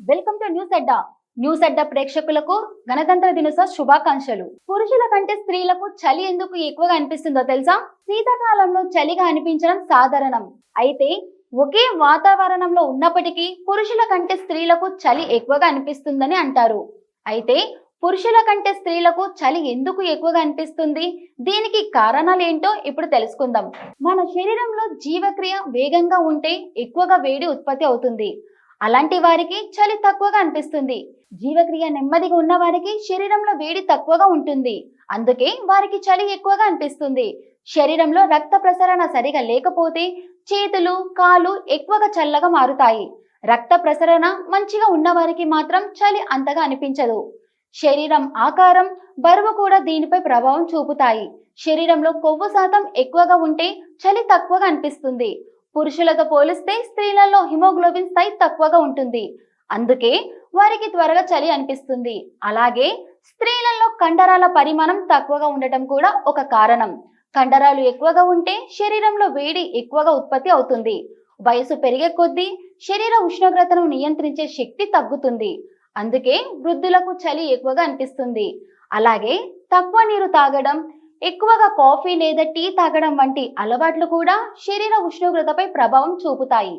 Welcome to news అడ్డా ప్రేక్షకులకు గణతంత్ర దినోత్సవ శుభాకాంక్షలు. పురుషుల కంటే స్త్రీలకు చలి ఎందుకు ఎక్కువగా అనిపిస్తుందో తెలుసా? శీతాకాలంలో చలిగా అనిపించడం సాధారణం. అయితే ఒకే వాతావరణంలో ఉన్నప్పటికీ పురుషుల కంటే స్త్రీలకు చలి ఎక్కువగా అనిపిస్తుందని అంటారు. అయితే పురుషుల కంటే స్త్రీలకు చలి ఎందుకు ఎక్కువగా అనిపిస్తుంది? దీనికి కారణాలు ఏంటో ఇప్పుడు తెలుసుకుందాం. మన శరీరంలో జీవక్రియ వేగంగా ఉంటే ఎక్కువగా వేడి ఉత్పత్తి అవుతుంది. అలాంటి వారికి చలి తక్కువగా అనిపిస్తుంది. జీవక్రియ నెమ్మదిగా ఉన్న వారికి శరీరంలో వేడి తక్కువగా ఉంటుంది. అందుకే వారికి చలి ఎక్కువగా అనిపిస్తుంది. శరీరంలో రక్త ప్రసరణ సరిగా లేకపోతే చేతులు, కాళ్ళు ఎక్కువగా చల్లగా మారుతాయి. రక్త ప్రసరణ మంచిగా ఉన్న వారికి మాత్రం చలి అంతగా అనిపించదు. శరీరం ఆకారం, బరువు కూడా దీనిపై ప్రభావం చూపుతాయి. శరీరంలో కొవ్వు శాతం ఎక్కువగా ఉంటే చలి తక్కువగా అనిపిస్తుంది. పురుషులతో పోలిస్తే స్త్రీలలో హిమోగ్లోబిన్ స్థాయి తక్కువగా ఉంటుంది. అందుకే వారికి త్వరగా చలి అనిపిస్తుంది. అలాగే స్త్రీలలో కండరాల పరిమాణం తక్కువగా ఉండటం కూడా ఒక కారణం. కండరాలు ఎక్కువగా ఉంటే శరీరంలో వేడి ఎక్కువగా ఉత్పత్తి అవుతుంది. వయసు పెరిగే కొద్దీ శరీర ఉష్ణోగ్రతను నియంత్రించే శక్తి తగ్గుతుంది. అందుకే వృద్ధులకు చలి ఎక్కువగా అనిపిస్తుంది. అలాగే తక్కువ నీరు తాగడం, ఎక్కువగా కాఫీ లేదా టీ తాగడం వంటి అలవాట్లు కూడా శరీర ఉష్ణోగ్రతపై ప్రభావం చూపుతాయి.